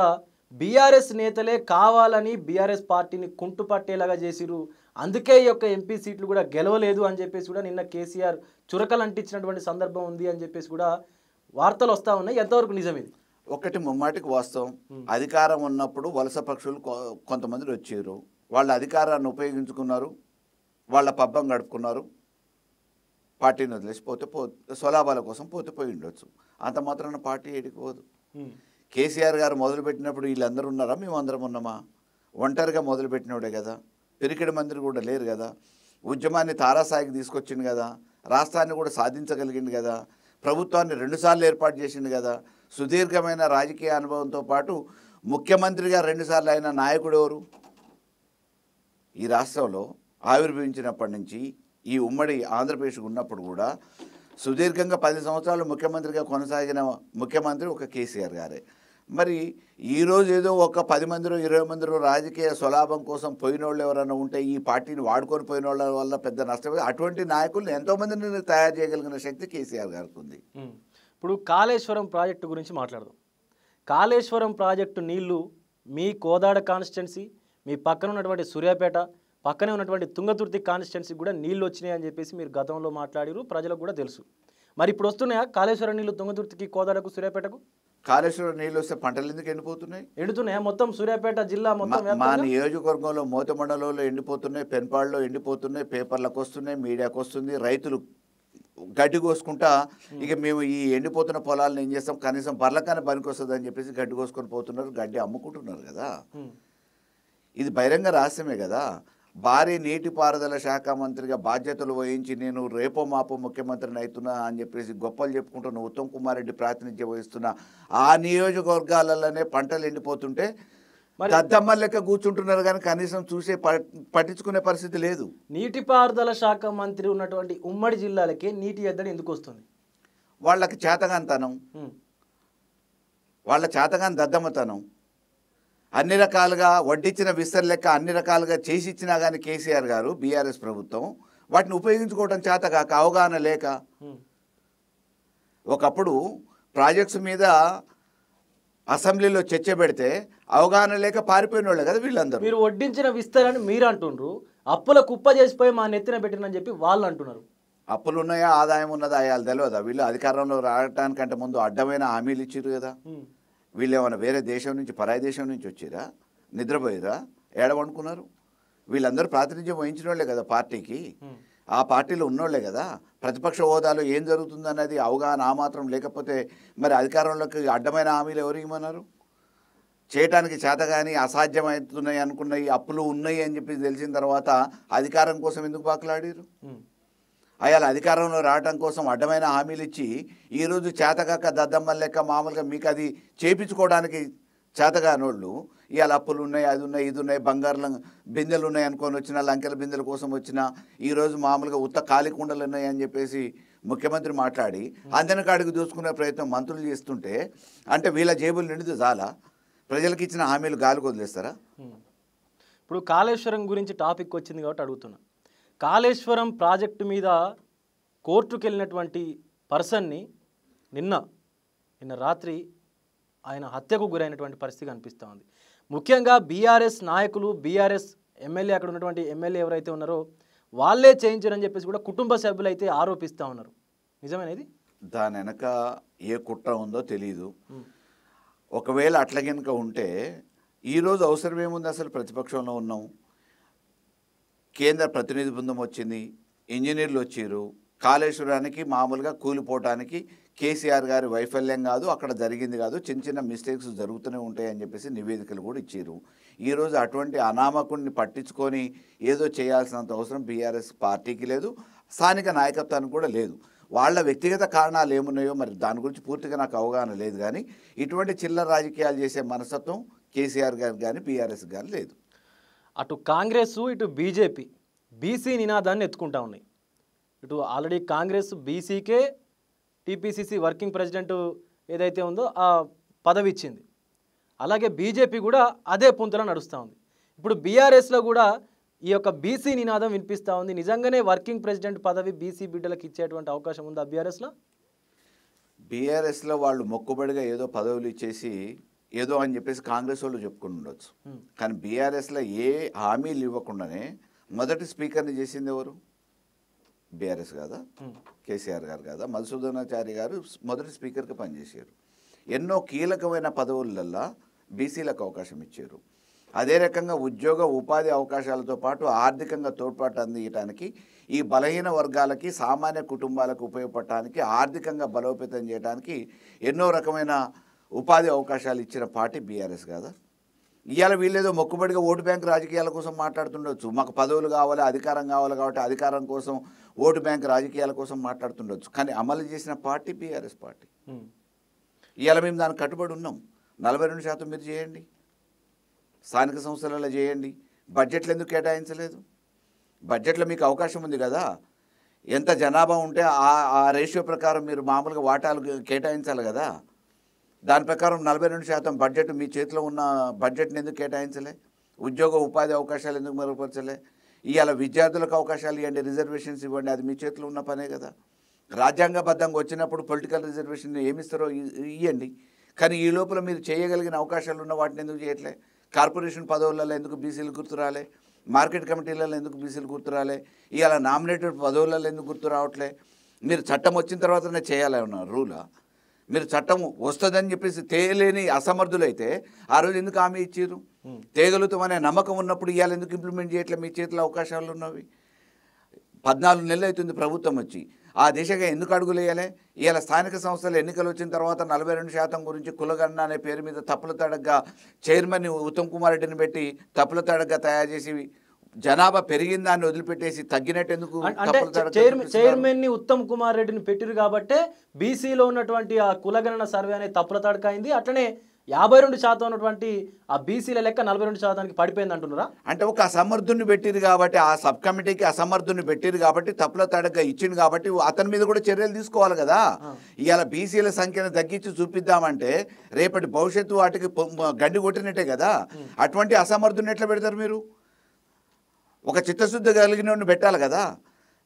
[SPEAKER 1] బీఆర్ఎస్ నేతలే కావాలని బీఆర్ఎస్ పార్టీని కుంటుపట్టేలాగా చేసిరు. అందుకే ఈ యొక్క ఎంపీ సీట్లు కూడా గెలవలేదు అని చెప్పేసి కూడా నిన్న కేసీఆర్ చురకలు అంటించినటువంటి సందర్భం ఉంది అని చెప్పేసి కూడా వార్తలు వస్తూ ఉన్నాయి. ఎంతవరకు నిజం ఇది?
[SPEAKER 2] ఒకటి ముమ్మాటికి వాస్తవం. అధికారం ఉన్నప్పుడు వలస పక్షులు కొంతమంది వచ్చారు. వాళ్ళ అధికారాన్ని ఉపయోగించుకున్నారు, వాళ్ళ పబ్బం గడుపుకున్నారు, పార్టీని వదిలేసి స్వలాభాల కోసం పోయి ఉండొచ్చు. అంత మాత్రాన పార్టీ ఏడికిపోదు. కేసీఆర్ గారు మొదలుపెట్టినప్పుడు వీళ్ళందరూ ఉన్నారా? మేము అందరం ఉన్నామా? ఒంటరిగా మొదలుపెట్టినోడే కదా. పిరికిడి మంత్రి కూడా లేరు కదా. ఉద్యమాన్ని తారాస్థాయికి తీసుకొచ్చింది కదా. రాష్ట్రాన్ని కూడా సాధించగలిగింది కదా. ప్రభుత్వాన్ని 2 సార్లు ఏర్పాటు చేసింది కదా. సుదీర్ఘమైన రాజకీయ అనుభవంతో పాటు ముఖ్యమంత్రిగా 2 సార్లు అయిన నాయకుడు ఎవరు? ఈ రాష్ట్రంలో ఆవిర్భవించినప్పటి నుంచి ఈ ఉమ్మడి ఆంధ్రప్రదేశ్ ఉన్నప్పుడు కూడా సుదీర్ఘంగా 10 సంవత్సరాలు ముఖ్యమంత్రిగా కొనసాగిన ముఖ్యమంత్రి ఒక కేసీఆర్ గారే. మరి ఈరోజు ఏదో ఒక 10 మందిలో 20 మందిలో రాజకీయ స్వలాభం కోసం పోయిన వాళ్ళు ఎవరైనా ఉంటే ఈ పార్టీని వాడుకొని పోయిన వాళ్ళ వల్ల పెద్ద నష్టం. అటువంటి నాయకులను ఎంతోమందిని తయారు చేయగలిగిన శక్తి కేసీఆర్ గారికి ఉంది.
[SPEAKER 1] ఇప్పుడు కాళేశ్వరం ప్రాజెక్టు గురించి మాట్లాడదాం. కాళేశ్వరం ప్రాజెక్టు నీళ్లు మీ కోదాడ కాన్స్టిట్యున్సీ, మీ పక్కన ఉన్నటువంటి సూర్యాపేట, పక్కనే ఉన్నటువంటి తుంగతుర్తి కాన్స్టిట్యున్సీకి కూడా నీళ్లు వచ్చినాయి అని చెప్పేసి మీరు గతంలో మాట్లాడారు, ప్రజలకు కూడా తెలుసు. మరి ఇప్పుడు వస్తున్నాయా కాళేశ్వరం నీళ్లు తుంగతుర్తికి, కోదాడకు, సూర్యాపేటకు?
[SPEAKER 2] కాళేశ్వరం నీళ్ళు వస్తే పంటలు ఎందుకు ఎండిపోతున్నాయి?
[SPEAKER 1] ఎండుతున్నాయా? మొత్తం సూర్యాపేట జిల్లా మొత్తం
[SPEAKER 2] మా నియోజకవర్గంలో మోత మండలంలో ఎండిపోతున్నాయి, పెన్పాడులో ఎండిపోతున్నాయి, పేపర్లకు వస్తున్నాయి, మీడియాకు వస్తుంది. రైతులు గడ్డి కోసుకుంటా ఇక మేము ఈ ఎండిపోతున్న పొలాలను ఏం చేస్తాం, కనీసం బర్లకానే పనికి వస్తుంది అని చెప్పేసి గడ్డి కోసుకొని పోతున్నారు, గడ్డి అమ్ముకుంటున్నారు కదా. ఇది బహిరంగ రహస్యమే కదా. భారీ నీటిపారుదల శాఖ మంత్రిగా బాధ్యతలు వహించి నేను రేపో మాపో ముఖ్యమంత్రిని అవుతున్నా అని చెప్పేసి గొప్పలు చెప్పుకుంటున్న ఉత్తమ్ కుమార్ రెడ్డి ప్రాతినిధ్యం వహిస్తున్న ఆ నియోజకవర్గాలలోనే పంటలు ఎండిపోతుంటే దద్దమ్మ లెక్క కూర్చుంటున్నారు కానీ కనీసం పట్టించుకునే పరిస్థితి లేదు.
[SPEAKER 1] నీటిపారుదల శాఖ మంత్రి ఉన్నటువంటి ఉమ్మడి జిల్లాలకే నీటి ఎద్దడి ఎందుకు వస్తుంది?
[SPEAKER 2] వాళ్ళకి చేతగానితనం, వాళ్ళ చేతగాని దద్దమ్మతనం, అన్ని రకాలుగా వడ్డించిన విస్తర్ లెక్క అన్ని రకాలుగా చేసి ఇచ్చినా కానీ కేసీఆర్ గారు బీఆర్ఎస్ ప్రభుత్వం వాటిని ఉపయోగించుకోవడం చేతగాక, అవగాహన లేక. ఒకప్పుడు ప్రాజెక్ట్స్ మీద అసెంబ్లీలో చర్చ పెడితే అవగాహన లేక పారిపోయిన వాళ్ళే కదా వీళ్ళందరూ.
[SPEAKER 1] మీరు వడ్డించిన విస్తరని మీరు అంటుండ్రు, అప్పుల కుప్ప చేసిపోయి మా నెత్తిన పెట్టినని చెప్పి వాళ్ళు అంటున్నారు.
[SPEAKER 2] అప్పులు ఉన్నాయా ఆదాయం ఉన్నదా అయ్యాలి తెలియదా? వీళ్ళు అధికారంలో రావడానికంటే ముందు అడ్డమైన హామీలు ఇచ్చారు కదా. వీళ్ళు ఏమైనా వేరే దేశం నుంచి పరాయి దేశం నుంచి వచ్చిరా? నిద్రపోయిరా? ఏడవనుకున్నారు? వీళ్ళందరూ ప్రాతినిధ్యం వహించిన వాళ్ళే కదా పార్టీకి, ఆ పార్టీలో ఉన్నోళ్లే కదా. ప్రతిపక్ష హోదాలో ఏం జరుగుతుందన్నది అవగాహన ఆ మాత్రం లేకపోతే మరి అధికారంలోకి అడ్డమైన హామీలు ఎవరు ఇవ్వమన్నారు? చేయటానికి చేతగాని అసాధ్యమవుతున్నాయి అనుకున్నాయి అప్పులు ఉన్నాయి అని చెప్పి తెలిసిన తర్వాత అధికారం కోసం ఎందుకు పాకులాడారు? అయాల అధికారంలో రావడం కోసం అడ్డమైన హామీలు ఇచ్చి ఈరోజు చేతగాక దద్దమ్మల లెక్క మామూలుగా మీకు అది చేపించుకోవడానికి చేతగానోళ్ళు ఇవాళ అప్పులు ఉన్నాయి, అది ఉన్నాయి, ఇది ఉన్నాయి, బంగారు బిందెలు ఉన్నాయి అనుకొని వచ్చిన లంకెల బిందెల కోసం వచ్చిన ఈరోజు మామూలుగా ఉత్త ఖాళీ కుండలు ఉన్నాయి అని చెప్పేసి ముఖ్యమంత్రి మాట్లాడి అందరికాడికి దూసుకునే ప్రయత్నం మంత్రులు చేస్తుంటే అంటే వీళ్ళ జేబులు నిండితే చాలా ప్రజలకు ఇచ్చిన హామీలు గాలికి వదిలేస్తారా?
[SPEAKER 1] ఇప్పుడు కాళేశ్వరం గురించి టాపిక్ వచ్చింది కాబట్టి అడుగుతున్నా. కాళేశ్వరం ప్రాజెక్టు మీద కోర్టుకు వెళ్ళినటువంటి పర్సన్ని నిన్న రాత్రి ఆయన హత్యకు గురైనటువంటి పరిస్థితి కనిపిస్తూ ఉంది. ముఖ్యంగా బీఆర్ఎస్ నాయకులు, బీఆర్ఎస్ ఎమ్మెల్యే, అక్కడ ఉన్నటువంటి ఎమ్మెల్యే ఎవరైతే ఉన్నారో వాళ్ళే చేయించారని చెప్పేసి కూడా కుటుంబ సభ్యులు అయితే ఆరోపిస్తూ ఉన్నారు. నిజమేనది?
[SPEAKER 2] దాని వెనక ఏ కుట్ర ఉందో తెలియదు. ఒకవేళ అట్లా కనుక ఉంటే ఈరోజు అవసరం ఏముంది? అసలు ప్రతిపక్షంలో ఉన్నాం, కేంద్ర ప్రతినిధి బృందం వచ్చింది, ఇంజనీర్లు వచ్చారు. కాళేశ్వరానికి మామూలుగా కూలిపోవటానికి కేసీఆర్ గారి వైఫల్యం కాదు, అక్కడ జరిగింది కాదు, చిన్న చిన్న మిస్టేక్స్ జరుగుతూనే ఉంటాయని చెప్పేసి నివేదికలు కూడా ఇచ్చారు. ఈరోజు అటువంటి అనామకుడిని పట్టించుకొని ఏదో చేయాల్సినంత అవసరం బీఆర్ఎస్ పార్టీకి లేదు, స్థానిక నాయకత్వానికి కూడా లేదు. వాళ్ళ వ్యక్తిగత కారణాలు ఏమున్నాయో మరి దాని గురించి పూర్తిగా నాకు అవగాహన లేదు. కానీ ఇటువంటి చిల్లర రాజకీయాలు చేసే మనస్తత్వం కేసీఆర్ గారికి కానీ బీఆర్ఎస్ కానీ లేదు.
[SPEAKER 1] అటు కాంగ్రెస్, ఇటు బీజేపీ బీసీ నినాదాన్ని ఎత్తుకుంటా ఉన్నాయి. ఇటు already Congress BCK TPCC working president ఏదైతే ఉందో ఆ పదవి ఇచ్చింది. అలాగే బీజేపీ కూడా అదే పుంతలో నడుస్తూ ఉంది. ఇప్పుడు బీఆర్ఎస్లో కూడా ఈ యొక్క బీసీ నినాదం వినిపిస్తూ ఉంది. నిజంగానే వర్కింగ్ ప్రెసిడెంట్ పదవి బీసీ బిడ్డలకు ఇచ్చేటువంటి అవకాశం ఉందా బీఆర్ఎస్లో?
[SPEAKER 2] బీఆర్ఎస్లో వాళ్ళు మొక్కుబడిగా ఏదో పదవులు ఇచ్చేసి ఏదో అని చెప్పేసి కాంగ్రెస్ వాళ్ళు చెప్పుకుని ఉండొచ్చు. కానీ బీఆర్ఎస్లో ఏ హామీలు ఇవ్వకుండానే మొదటి స్పీకర్ని చేసింది ఎవరు? బీఆర్ఎస్ కాదా? కేసీఆర్ గారు కాదా? మధుసూదనాచారి గారు మొదటి స్పీకర్గా పనిచేశారు. ఎన్నో కీలకమైన పదవులల్లో బీసీలకు అవకాశం ఇచ్చారు. అదే రకంగా ఉద్యోగ ఉపాధి అవకాశాలతో పాటు ఆర్థికంగా తోడ్పాటు అందించడానికి ఈ బలహీన వర్గాలకి, సామాన్య కుటుంబాలకు ఉపయోగపడటానికి, ఆర్థికంగా బలోపేతం చేయడానికి ఎన్నో రకమైన ఉపాధి అవకాశాలు ఇచ్చిన పార్టీ బీఆర్ఎస్ కాదా? ఇవాళ వీళ్ళేదో మొక్కుబడిగా ఓటు బ్యాంక్ రాజకీయాల కోసం మాట్లాడుతుండొచ్చు. మాకు పదవులు కావాలి, అధికారం కావాలి కాబట్టి అధికారం కోసం ఓటు బ్యాంక్ రాజకీయాల కోసం మాట్లాడుతుండొచ్చు. కానీ అమలు చేసిన పార్టీ బీఆర్ఎస్ పార్టీ. ఇవాళ మేము దానికి కట్టుబడి ఉన్నాం. 42% మీరు చేయండి, స్థానిక సంస్థలలో చేయండి. బడ్జెట్లు ఎందుకు కేటాయించలేదు? బడ్జెట్లో మీకు అవకాశం ఉంది కదా. ఎంత జనాభా ఉంటే ఆ రేషియో ప్రకారం మీరు మామూలుగా వాటాలు కేటాయించాలి కదా. దాని ప్రకారం 42% బడ్జెట్ మీ చేతిలో ఉన్న బడ్జెట్ని ఎందుకు కేటాయించలే? ఉద్యోగ ఉపాధి అవకాశాలు ఎందుకు మెరుగుపరచలే? ఇవాళ విద్యార్థులకు అవకాశాలు ఇవ్వండి, రిజర్వేషన్స్ ఇవ్వండి, అది మీ చేతిలో ఉన్న పనే కదా. రాజ్యాంగబద్ధంగా వచ్చినప్పుడు పొలిటికల్ రిజర్వేషన్ ఏమిస్తారో ఇవ్వండి. కానీ ఈ లోపల మీరు చేయగలిగిన అవకాశాలు ఉన్న వాటిని ఎందుకు చేయట్లే? కార్పొరేషన్ పదవులలో ఎందుకు బీసీలు గుర్తురాలే? మార్కెట్ కమిటీలలో ఎందుకు బీసీలు గుర్తురాలే? ఇవాళ నామినేటెడ్ పదవులలో ఎందుకు గుర్తు రావట్లే? మీరు చట్టం వచ్చిన తర్వాతనే చేయాలన్న రూలా? మీరు చట్టం వస్తుందని చెప్పేసి తేలేని అసమర్థులైతే ఆ రోజు ఎందుకు హామీ ఇచ్చారు? తేగలుగుతామనే నమ్మకం ఉన్నప్పుడు ఇవాళ ఎందుకు ఇంప్లిమెంట్ చేయట్లే? మీ చేతిలో అవకాశాలు ఉన్నవి. 14 నెలలు అవుతుంది ప్రభుత్వం వచ్చి. ఆ దిశగా ఎందుకు అడుగులేయాలి? ఇవాళ స్థానిక సంస్థల ఎన్నికలు వచ్చిన తర్వాత 42% గురించి కులగణన అనే పేరు మీద తప్పుల తడగ్గా చైర్మన్ ఉత్తమ్ కుమార్ రెడ్డిని పెట్టి తప్పుల తడగ్గా తయారు చేసి జనాభా పెరిగిందాన్ని వదిలిపెట్టేసి తగ్గినట్టు ఎందుకు
[SPEAKER 1] అంటే చైర్మన్ ని ఉత్తమ్ కుమార్ రెడ్డిని పెట్టిరు కాబట్టే బీసీలో ఉన్నటువంటి ఆ కులగణన సర్వే అనేది తప్పుల తడకైంది. అట్లనే 52% ఉన్నటువంటి ఆ బీసీల లెక్క 42%కి పడిపోయింది అంటున్నారా?
[SPEAKER 2] అంటే ఒక అసమర్థుని పెట్టిరు కాబట్టి, ఆ సబ్ కమిటీకి అసమర్థుని పెట్టిరు కాబట్టి, తప్పుల తడగ్గా ఇచ్చింది కాబట్టి అతని మీద కూడా చర్యలు తీసుకోవాలి కదా. ఇవాళ బీసీల సంఖ్యను తగ్గించి చూపిద్దామంటే రేపటి భవిష్యత్తు వాటికి గడ్డి కొట్టినట్టే కదా. అటువంటి అసమర్థుని ఎట్లా పెడతారు మీరు? ఒక చిత్తశుద్ధి కలిగిన పెట్టాలి కదా.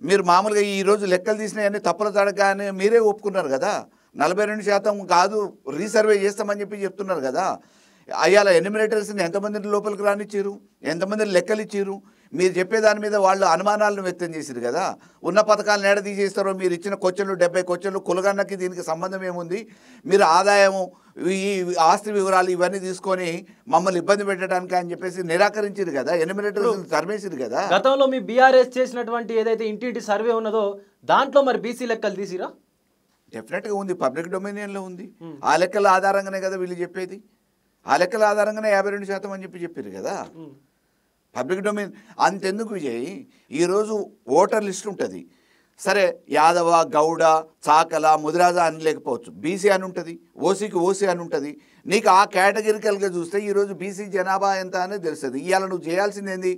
[SPEAKER 2] మీరు మామూలుగా ఈరోజు లెక్కలు తీసినవన్నీ తప్పుల తడగ్గా అని మీరే ఒప్పుకున్నారు కదా. 42% కాదు రీసర్వే చేస్తామని చెప్పి చెప్తున్నారు కదా. అయ్యాల ఎన్యూమరేటర్స్ని ఎంతమందిని లోపలికి రానిచ్చారు, ఎంతమందిని లెక్కలు ఇచ్చారు? మీరు చెప్పేదాని మీద వాళ్ళు అనుమానాలను వ్యక్తం చేశారు కదా. ఉన్న పథకాలను ఏడ తీసేస్తారో, మీరు ఇచ్చిన క్వశ్చన్లు 70 క్వశ్చన్లు కులగన్నకి దీనికి సంబంధం ఏముంది? మీరు ఆదాయము, ఈ ఆస్తి వివరాలు ఇవన్నీ తీసుకొని మమ్మల్ని ఇబ్బంది పెట్టడానికి అని చెప్పేసి నిరాకరించారు కదా, ఎన్యూమరేటర్స్ తరిమేసారు కదా.
[SPEAKER 1] గతంలో మీ బీఆర్ఎస్ చేసినటువంటి ఏదైతే ఇంటింటి సర్వే ఉన్నదో దాంట్లో మరి బీసీ లెక్కలు తీసిరా?
[SPEAKER 2] డెఫినెట్గా ఉంది, పబ్లిక్ డొమినియన్లో ఉంది. ఆ లెక్కల ఆధారంగానే కదా వీళ్ళు చెప్పేది. ఆ లెక్కల ఆధారంగానే 52% అని చెప్పారు కదా. పబ్లిక్ డొమైన్ అంతెందుకు విజయ్, ఈరోజు ఓటర్ లిస్ట్ ఉంటుంది. సరే, యాదవ, గౌడ, చాకల, ముదిరాజ అని లేకపోవచ్చు, బీసీ అని ఉంటుంది, ఓసీకి ఓసీ అని ఉంటుంది. నీకు ఆ కేటగిరికల్గా చూస్తే ఈరోజు బీసీ జనాభా ఎంత అనేది తెలుస్తుంది. ఇవాళ నువ్వు చేయాల్సింది ఏంది?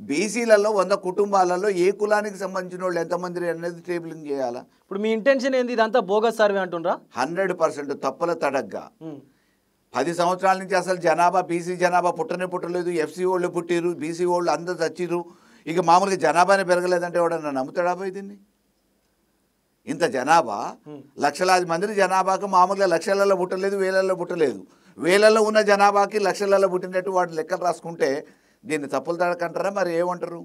[SPEAKER 2] బీసీలలో 100 కుటుంబాలలో ఏ కులానికి సంబంధించిన వాళ్ళు ఎంతమంది అనేది టేబులింగ్ చేయాలా.
[SPEAKER 1] ఇప్పుడు మీ ఇంటెన్షన్ ఏంది? ఇదంతా బోగస్ సర్వే అంటుండ్రా?
[SPEAKER 2] 100% తప్పుల తడగ్గా 10 సంవత్సరాల నుంచి అసలు జనాభా, బీసీ జనాభా పుట్టలేదు. ఎఫ్సీ వాళ్ళు పుట్టిరు, బీసీ వాళ్ళు అందరూ చచ్చిరు. ఇక మామూలుగా జనాభానే పెరగలేదంటే ఎవడన్నా నమ్ముతాడా పోయి దీన్ని? ఇంత జనాభా, లక్షలాది మంది జనాభాకు మామూలుగా లక్షలలో పుట్టలేదు, వేలల్లో పుట్టలేదు. వేలల్లో ఉన్న జనాభాకి లక్షలలో పుట్టినట్టు వాటి లెక్కలు రాసుకుంటే దీన్ని తప్పులు తడకంటారా? మరి ఏమంటారు?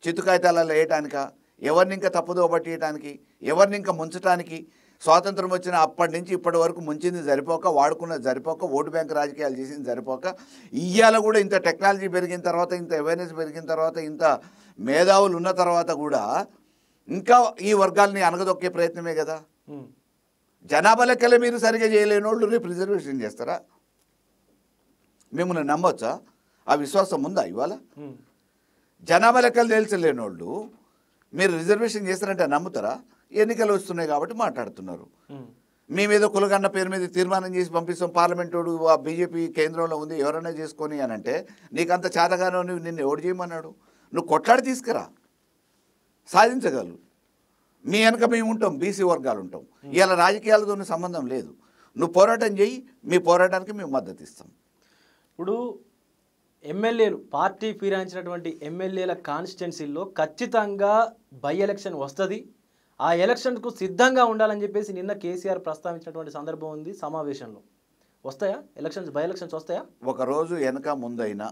[SPEAKER 2] చిత్తు కాగితాలలో వేయటానిక? ఎవరిని ఇంకా తప్పుదో పట్టేయటానికి, ఎవరిని ఇంకా ముంచటానికి? స్వాతంత్రం వచ్చిన అప్పటి నుంచి ఇప్పటి వరకు ముంచింది సరిపోక, వాడుకున్నది సరిపోక, ఓటు బ్యాంక్ రాజకీయాలు చేసింది సరిపోక, ఇవాళ కూడా ఇంత టెక్నాలజీ పెరిగిన తర్వాత, ఇంత అవేర్నెస్ పెరిగిన తర్వాత, ఇంత మేధావులు ఉన్న తర్వాత కూడా ఇంకా ఈ వర్గాల్ని అనగదొక్కే ప్రయత్నమే కదా. జనాభా లెక్కలే మీరు సరిగా చేయలేని వాళ్ళు రేపు రిజర్వేషన్ చేస్తారా? మిమ్మల్ని నమ్మొచ్చా? ఆ విశ్వాసం ఉందా ఇవాళ? జనాభా లెక్కలు తెలిసలేని వాళ్ళు మీరు రిజర్వేషన్ చేస్తారంటే నమ్ముతారా? ఎన్నికలు వస్తున్నాయి కాబట్టి మాట్లాడుతున్నారు. మీ మీద కులగన్న పేరు మీద తీర్మానం చేసి పంపిస్తాం, పార్లమెంటు బీజేపీ కేంద్రంలో ఉంది, ఎవరైనా చేసుకొని అని అంటే నీకంత చేతగానో నిన్ను ఎవడు చేయమన్నాడు? నువ్వు కొట్లాడి తీసుకురా, సాధించగలరు. మీ వెనక మేము ఉంటాం, బీసీ వర్గాలు ఉంటాం. ఇవాళ రాజకీయాలతో సంబంధం లేదు. నువ్వు పోరాటం చేయి, మీ పోరాటానికి మేము మద్దతు ఇస్తాం.
[SPEAKER 1] ఇప్పుడు ఎమ్మెల్యేలు, పార్టీ ఫిరాయించినటువంటి ఎమ్మెల్యేల కాన్స్టిట్యున్సీల్లో ఖచ్చితంగా బై ఎలక్షన్ వస్తుంది. ఆ ఎలక్షన్కు సిద్ధంగా ఉండాలని చెప్పేసి నిన్న కేసీఆర్ ప్రస్తావించినటువంటి సందర్భం ఉంది సమావేశంలో. వస్తాయా ఎలక్షన్స్, బై ఎలక్షన్స్ వస్తాయా?
[SPEAKER 2] ఒకరోజు వెనక ముందైనా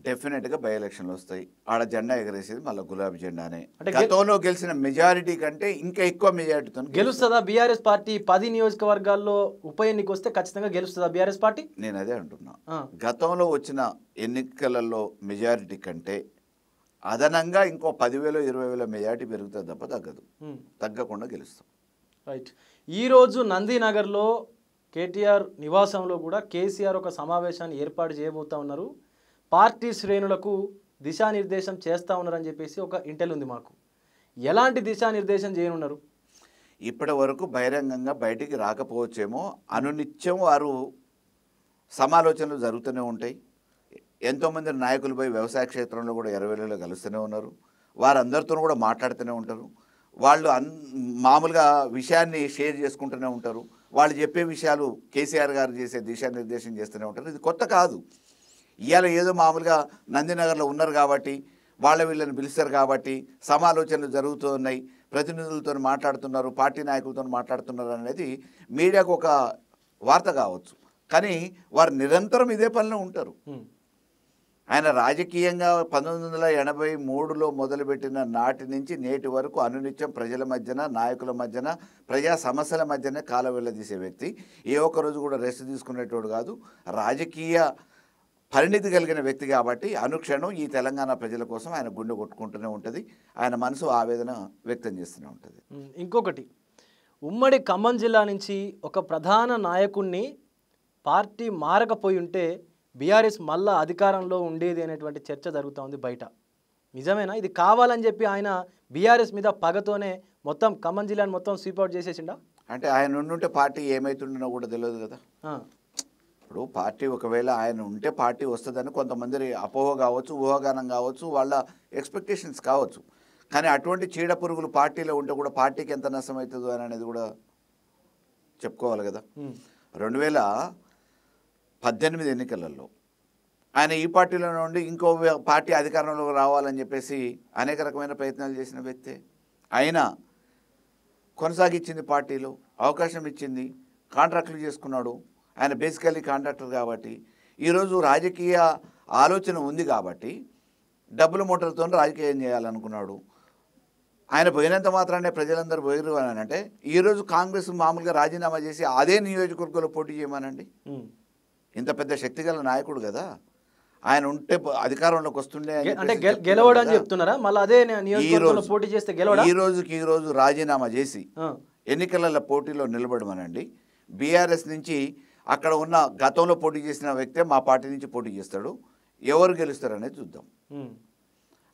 [SPEAKER 2] డెఫినెట్గా బై ఎలక్షన్లు వస్తాయి. ఆడ జెండా ఎగరేసేది మళ్ళీ గులాబీ జెండానే. గతంలో గెలిచిన మెజారిటీ కంటే ఇంకా ఎక్కువ మెజారిటీతో
[SPEAKER 1] గెలుస్తుందా బీఆర్ఎస్ పార్టీ? 10 నియోజకవర్గాల్లో ఉప ఎన్నిక వస్తే ఖచ్చితంగా గెలుస్తుందా బీఆర్ఎస్ పార్టీ?
[SPEAKER 2] నేను అదే అంటున్నా. గతంలో వచ్చిన ఎన్నికలలో మెజారిటీ కంటే అదనంగా ఇంకో 10,000 20,000 మెజారిటీ పెరుగుతుంది తప్ప తగ్గదు. తగ్గకుండా గెలుస్తాం.
[SPEAKER 1] రైట్. ఈరోజు నందీనగర్లో కేటీఆర్ నివాసంలో కూడా కేసీఆర్ ఒక సమావేశాన్ని ఏర్పాటు చేయబోతా ఉన్నారు. పార్టీ శ్రేణులకు దిశానిర్దేశం చేస్తూ ఉన్నారని చెప్పేసి ఒక ఇంటెల్ ఉంది మాకు. ఎలాంటి దిశానిర్దేశం చేయనున్నారు?
[SPEAKER 2] ఇప్పటి వరకు బహిరంగంగా బయటికి రాకపోవచ్చేమో, అనునిత్యం వారు సమాలోచనలు జరుగుతూనే ఉంటాయి. ఎంతోమంది నాయకులపై వ్యవసాయ క్షేత్రంలో కూడా 20,000 కలుస్తూనే ఉన్నారు. వారందరితో కూడా మాట్లాడుతూనే ఉంటారు. వాళ్ళు మామూలుగా విషయాన్ని షేర్ చేసుకుంటూనే ఉంటారు. వాళ్ళు చెప్పే విషయాలు కేసీఆర్ గారు చేసే దిశానిర్దేశం చేస్తూనే ఉంటారు. ఇది కొత్త కాదు. ఇవాళ ఏదో మామూలుగా నందినగర్లో ఉన్నారు కాబట్టి, వీళ్ళని పిలుస్తారు కాబట్టి సమాలోచనలు జరుగుతూ ఉన్నాయి, ప్రతినిధులతో మాట్లాడుతున్నారు, పార్టీ నాయకులతో మాట్లాడుతున్నారు అనేది మీడియాకు ఒక వార్త కావచ్చు. కానీ వారు నిరంతరం ఇదే పనిలో ఉంటారు. ఆయన రాజకీయంగా 1983లో మొదలుపెట్టిన నాటి నుంచి నేటి వరకు అనునిత్యం ప్రజల మధ్యన, నాయకుల మధ్యన, ప్రజా సమస్యల మధ్యనే కాలం వెళ్ళదీసే వ్యక్తి. ఏ ఒక్కరోజు కూడా రెస్ట్ తీసుకునేటోడు కాదు. రాజకీయ పరిణితి కలిగిన వ్యక్తి కాబట్టి అనుక్షణం ఈ తెలంగాణ ప్రజల కోసం ఆయన గుండె కొట్టుకుంటూనే ఉంటుంది, ఆయన మనసు ఆవేదన వ్యక్తం చేస్తూనే ఉంటుంది.
[SPEAKER 1] ఇంకొకటి, ఉమ్మడి ఖమ్మం జిల్లా నుంచి ఒక ప్రధాన నాయకుడిని పార్టీ మారకపోయి ఉంటే బీఆర్ఎస్ మళ్ళా అధికారంలో ఉండేది అనేటువంటి చర్చ జరుగుతూ ఉంది బయట. నిజమేనా? ఇది కావాలని చెప్పి ఆయన బీఆర్ఎస్ మీద పగతోనే మొత్తం ఖమ్మం జిల్లాని మొత్తం స్వీప్ అవుట్ చేసేసిండా?
[SPEAKER 2] అంటే ఆయన ఉండుంటే పార్టీ ఏమవుతుండో కూడా తెలియదు కదా. ఇప్పుడు పార్టీ ఒకవేళ ఆయన ఉంటే పార్టీ వస్తుందని కొంతమంది అపోహ కావచ్చు, ఊహాగానం కావచ్చు, వాళ్ళ ఎక్స్పెక్టేషన్స్ కావచ్చు. కానీ అటువంటి చీడ పురుగులు పార్టీలో ఉంటే కూడా పార్టీకి ఎంత నష్టం అవుతుందో అని అనేది కూడా చెప్పుకోవాలి కదా. 2018 ఎన్నికలలో ఆయన ఈ పార్టీలో నుండి ఇంకో పార్టీ అధికారంలోకి రావాలని చెప్పేసి అనేక రకమైన ప్రయత్నాలు చేసిన వ్యక్తే. అయినా కొనసాగించింది, పార్టీలో అవకాశం ఇచ్చింది, కాంట్రాక్టులు చేసుకున్నాడు. ఆయన బేసికల్లీ కాంట్రాక్టర్ కాబట్టి ఈరోజు రాజకీయ ఆలోచన ఉంది కాబట్టి డబ్బుల మూటలతో రాజకీయం చేయాలనుకున్నాడు. ఆయన పోయినంత మాత్రానే ప్రజలందరూ పోయారు అని అంటే ఈరోజు కాంగ్రెస్ మామూలుగా రాజీనామా చేసి అదే నియోజకవర్గంలో పోటీ చేయమనండి. ఇంత పెద్ద శక్తిగల నాయకుడు కదా, ఆయన ఉంటే అధికారంలోకి వస్తుండే
[SPEAKER 1] అంటే గెలవడం చెప్తున్నారా? మళ్ళీ అదే నియోజకవర్గంలో పోటీ చేస్తే గెలవడం?
[SPEAKER 2] ఈ రోజు రాజీనామా చేసి ఎన్నికల పోటీలో నిలబడమనండి. బీఆర్ఎస్ నుంచి అక్కడ ఉన్న గతంలో పోటీ చేసిన వ్యక్తే మా పార్టీ నుంచి పోటీ చేస్తాడు. ఎవరు గెలుస్తారు అనేది చూద్దాం.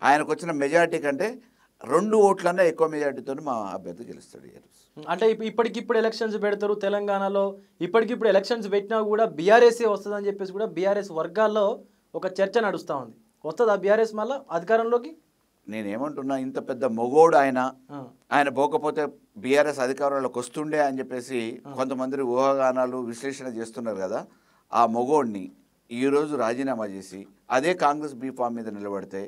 [SPEAKER 2] ఆయనకు వచ్చిన మెజారిటీ కంటే 2 ఓట్లన్నా ఎక్కువ మెజారిటీతో మా అభ్యర్థి గెలుస్తాడు.
[SPEAKER 1] అంటే ఇప్పటికిప్పుడు ఎలక్షన్స్ పెడతారు తెలంగాణలో. ఇప్పటికిప్పుడు ఎలక్షన్స్ పెట్టినా కూడా బీఆర్ఎస్ వస్తుందని చెప్పేసి కూడా బీఆర్ఎస్ వర్గాల్లో ఒక చర్చ నడుస్తూ ఉంది. వస్తుందా బీఆర్ఎస్ మళ్ళీ అధికారంలోకి?
[SPEAKER 2] నేనేమంటున్నా, ఇంత పెద్ద మొగోడు ఆయన పోకపోతే బీఆర్ఎస్ అధికారంలోకి వస్తుండే అని చెప్పేసి కొంతమంది ఊహాగానాలు విశ్లేషణ చేస్తున్నారు కదా. ఆ మొగోడిని ఈరోజు రాజీనామా చేసి అదే కాంగ్రెస్ బీఫామ్ మీద నిలబడితే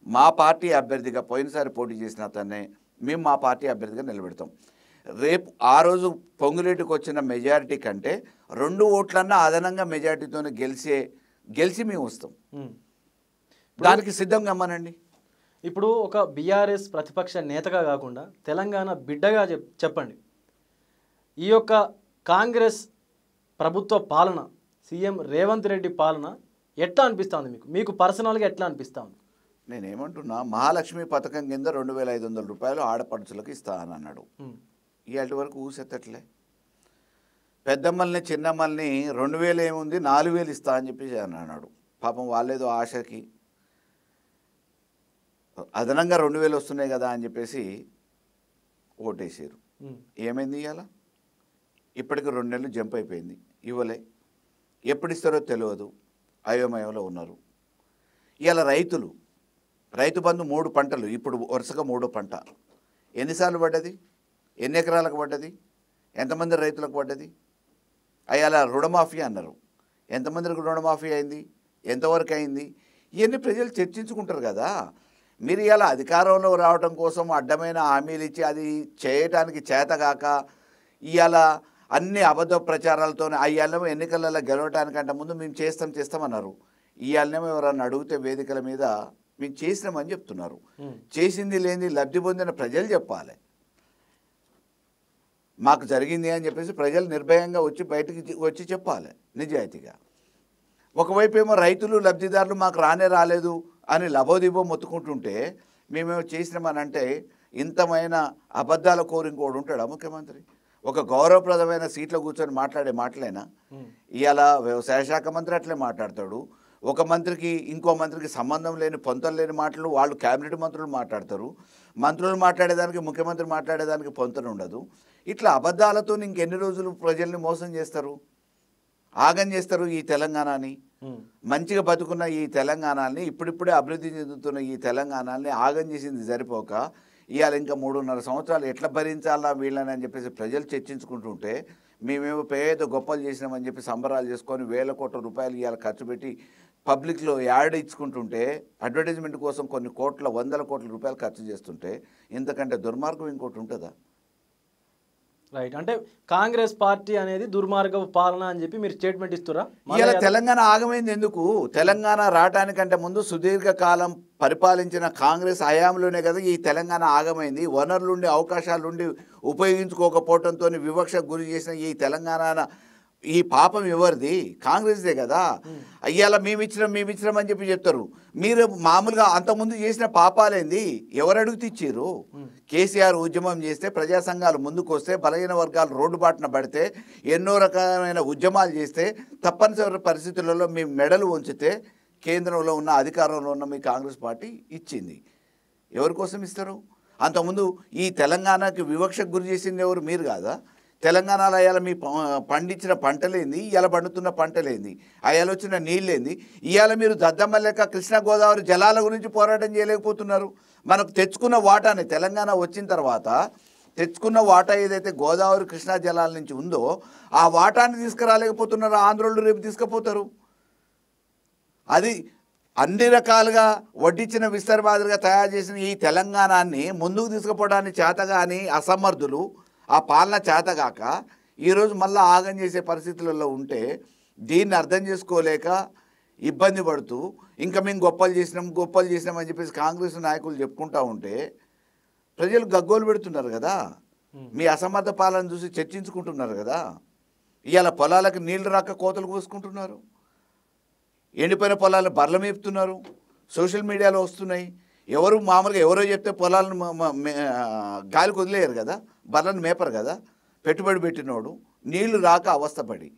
[SPEAKER 2] మా పార్టీ అభ్యర్థిగా పోయినసారి పోటీ చేసిన అతన్నే మేము మా పార్టీ అభ్యర్థిగా నిలబెడతాం. రేపు ఆ రోజు పొంగులేటికి వచ్చిన మెజారిటీ కంటే 2 ఓట్లన్నా అదనంగా మెజారిటీతో గెలిచి మేము వస్తాం. దానికి సిద్ధంగా అమ్మానండి.
[SPEAKER 1] ఇప్పుడు ఒక బీఆర్ఎస్ ప్రతిపక్ష నేతగా కాకుండా తెలంగాణ బిడ్డగా చెప్పండి, ఈ యొక్క కాంగ్రెస్ ప్రభుత్వ పాలన, సీఎం రేవంత్ రెడ్డి పాలన ఎట్లా అనిపిస్తుంది మీకు పర్సనల్గా ఎట్లా అనిపిస్తుంది?
[SPEAKER 2] నేనేమంటున్నా, మహాలక్ష్మి పథకం కింద 2500 రూపాయలు ఆడపడుచులకు ఇస్తా అని అన్నాడు. ఇవాటి వరకు ఊసెత్తట్లే. పెద్దమ్మల్ని చిన్నమ్మల్ని 2000 ఏముంది 4000 ఇస్తా అని చెప్పి అన్నాడు. పాపం వాళ్ళేదో ఆశకి అదనంగా 2000 వస్తున్నాయి కదా అని చెప్పేసి ఓటేసారు. ఏమైంది ఇవాళ? ఇప్పటికి 2 నెలలు జంప్ అయిపోయింది, ఇవ్వలే. ఎప్పుడు ఇస్తారో తెలియదు, అయోమయంలో ఉన్నారు. ఇవాళ రైతు బంధు 3 పంటలు, ఇప్పుడు వరుసగా 3వ పంట. ఎన్నిసార్లు పడ్డది? ఎన్ని ఎకరాలకు పడ్డది? ఎంతమంది రైతులకు పడ్డది? అయ్యాల రుణమాఫీ అన్నారు, ఎంతమందికి రుణమాఫీ అయింది? ఎంతవరకు అయింది? ఇవన్నీ ప్రజలు చర్చించుకుంటారు కదా. మీరు ఇలా అధికారంలో రావడం కోసం అడ్డమైన హామీలు ఇచ్చి అది చేయటానికి చేతగాక ఇవాళ అన్ని అబద్ధ ప్రచారాలతో అయ్యాళ్ళేమో ఎన్నికలలో గెలవటానికంటే ముందు మేము చేస్తామన్నారు. ఇవాళనేమో ఎవరన్నా అడిగితే వేదికల మీద మేము చేసినామని చెప్తున్నారు. చేసింది లేని లబ్ధి పొందిన ప్రజలు చెప్పాలి, మాకు జరిగింది అని చెప్పేసి ప్రజలు నిర్భయంగా బయటికి వచ్చి చెప్పాలి నిజాయితీగా. ఒకవైపు ఏమో రైతులు లబ్ధిదారులు మాకు రాలేదు అని లబోదిబో మొత్తుకుంటుంటే మేమేమో చేసినామని అంటే ఇంతమైన అబద్ధాల కోరింకోడు ఉంటాడా ముఖ్యమంత్రి? ఒక గౌరవప్రదమైన సీట్లో కూర్చొని మాట్లాడే మాటలేనా? ఇవాళ వ్యవసాయ శాఖ మంత్రి అట్లే మాట్లాడతాడు, ఒక మంత్రికి ఇంకో మంత్రికి సంబంధం లేని పొంతలు లేని మాటలు వాళ్ళు క్యాబినెట్ మంత్రులు మాట్లాడతారు. మంత్రులు మాట్లాడేదానికి ముఖ్యమంత్రి మాట్లాడేదానికి పొంతన ఉండదు. ఇట్లా అబద్ధాలతో ఇంకెన్ని రోజులు ప్రజల్ని మోసం చేస్తారు, ఆగం చేస్తారు. ఈ తెలంగాణని మంచిగా బతుకున్న ఈ తెలంగాణని, ఇప్పుడిప్పుడే అభివృద్ధి చెందుతున్న ఈ తెలంగాణని ఆగం చేసింది సరిపోక ఇవాళ ఇంకా 3.5 సంవత్సరాలు ఎట్లా భరించాలా వీళ్ళని అని చెప్పేసి ప్రజలు చర్చించుకుంటుంటే మేమేమో పేద గొప్పలు చేసినామని చెప్పి సంబరాలు చేసుకొని 1000 కోట్ల రూపాయలు ఇవాళ ఖర్చు పెట్టి పబ్లిక్లో యాడ్ ఇచ్చుకుంటుంటే, అడ్వర్టైజ్మెంట్ కోసం కొన్ని కోట్ల 100 కోట్ల రూపాయలు ఖర్చు చేస్తుంటే ఇంతకంటే దుర్మార్గం ఇంకోటి ఉంటుందా?
[SPEAKER 1] రైట్. అంటే కాంగ్రెస్ పార్టీ అనేది దుర్మార్గ పాలన అని చెప్పి మీరు స్టేట్మెంట్ ఇస్తురా?
[SPEAKER 2] ఇలా తెలంగాణ ఆగమైంది ఎందుకు? తెలంగాణ రావటానికంటే ముందు సుదీర్ఘకాలం పరిపాలించిన కాంగ్రెస్ హయాంలోనే కదా ఈ తెలంగాణ ఆగమైంది. వనరులుండి అవకాశాలుండి ఉపయోగించుకోకపోవడంతో వివక్ష గురి చేసిన ఈ తెలంగాణ ఈ పాపం ఎవరిది? కాంగ్రెస్దే కదా. అయ్యాల మేమిచ్చినాం అని చెప్పి చెప్తారు. మీరు మామూలుగా అంతకుముందు చేసిన పాపాలేంది? ఎవరు అడుగుతూ ఇచ్చారు? కేసీఆర్ ఉద్యమం చేస్తే, ప్రజా సంఘాలు ముందుకు వస్తే, బలహీన వర్గాలు రోడ్డు బాటున పడితే, ఎన్నో రకమైన ఉద్యమాలు చేస్తే, తప్పనిసరి పరిస్థితులలో మీ మెడలు ఉంచితే కేంద్రంలో ఉన్న అధికారంలో ఉన్న మీ కాంగ్రెస్ పార్టీ ఇచ్చింది. ఎవరి కోసం ఇస్తారు? అంతకుముందు ఈ తెలంగాణకి వివక్షకు గురి చేసింది ఎవరు? మీరు కాదా? తెలంగాణలో అయ్యాల మీ పండించిన పంటలేంది, ఇవాళ పండుతున్న పంటలేంది, అయ్యాల వచ్చిన నీళ్ళేంది? ఇవాళ మీరు దద్దమ్మ లెక్క కృష్ణా గోదావరి జలాల గురించి పోరాటం చేయలేకపోతున్నారు. మనకు తెచ్చుకున్న వాటాని తెలంగాణ వచ్చిన తర్వాత తెచ్చుకున్న వాటా ఏదైతే గోదావరి కృష్ణా జలాల నుంచి ఉందో ఆ వాటాన్ని తీసుకురాలేకపోతున్నారు. ఆంధ్రోళ్ళు రేపు తీసుకుపోతారు. అది అన్ని రకాలుగా వడ్డించిన విస్తర మాదిరిగా తయారు చేసిన ఈ తెలంగాణని ముందుకు తీసుకుపోవడానికి చేతగాని అసమర్థులు, ఆ పాలన చేతగాక ఈరోజు మళ్ళీ ఆగం చేసే పరిస్థితులలో ఉంటే దీన్ని అర్థం చేసుకోలేక ఇబ్బంది పడుతూ ఇంకా మేము గొప్పలు చేసినాం అని చెప్పేసి కాంగ్రెస్ నాయకులు చెప్పుకుంటూ ఉంటే ప్రజలు గగ్గోలు పెడుతున్నారు కదా. మీ అసమర్థ పాలన చూసి చర్చించుకుంటున్నారు కదా. ఇవాళ పొలాలకు నీళ్లు రాక కోతలు కోసుకుంటున్నారు. ఎండిపోయిన పొలాలను బర్ల మేపుతున్నారు. సోషల్ మీడియాలో వస్తున్నాయి. ఎవరు మామూలుగా ఎవరో చెప్తే పొలాలను గాలికి వదిలేయరు కదా, బర్లను మేపరు కదా. పెట్టుబడి పెట్టినోడు నీళ్లు రాక అవస్థపడి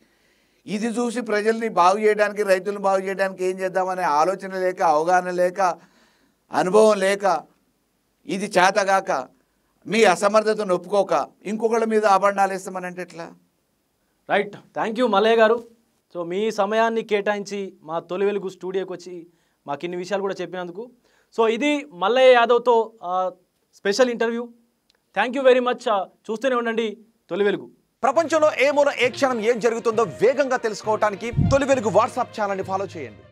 [SPEAKER 2] ఇది చూసి ప్రజల్ని బాగు చేయడానికి, రైతులను బాగు చేయడానికి ఏం చేద్దామనే ఆలోచన లేక, అవగాహన లేక, అనుభవం లేక, ఇది చేతగాక మీ అసమర్థతను ఒప్పుకోక ఇంకొకళ్ళ మీద అబండాలు వేస్తామని అంటే ఎట్లా?
[SPEAKER 1] రైట్, థ్యాంక్ యూ మల్లయ్య గారు. సో మీ సమయాన్ని కేటాయించి మా తొలి వెలుగు స్టూడియోకి వచ్చి మాకు ఇన్ని విషయాలు కూడా చెప్పినందుకు. సో ఇది మల్లయ్య యాదవ్తో special interview. Thank you very much. చూస్తూనే ఉండండి తొలి వెలుగు.
[SPEAKER 3] ప్రపంచంలో ఏ మూల ఏ క్షణం ఏం జరుగుతుందో వేగంగా తెలుసుకోవడానికి తొలి వెలుగు వాట్సాప్ ఛానల్ని ఫాలో చేయండి.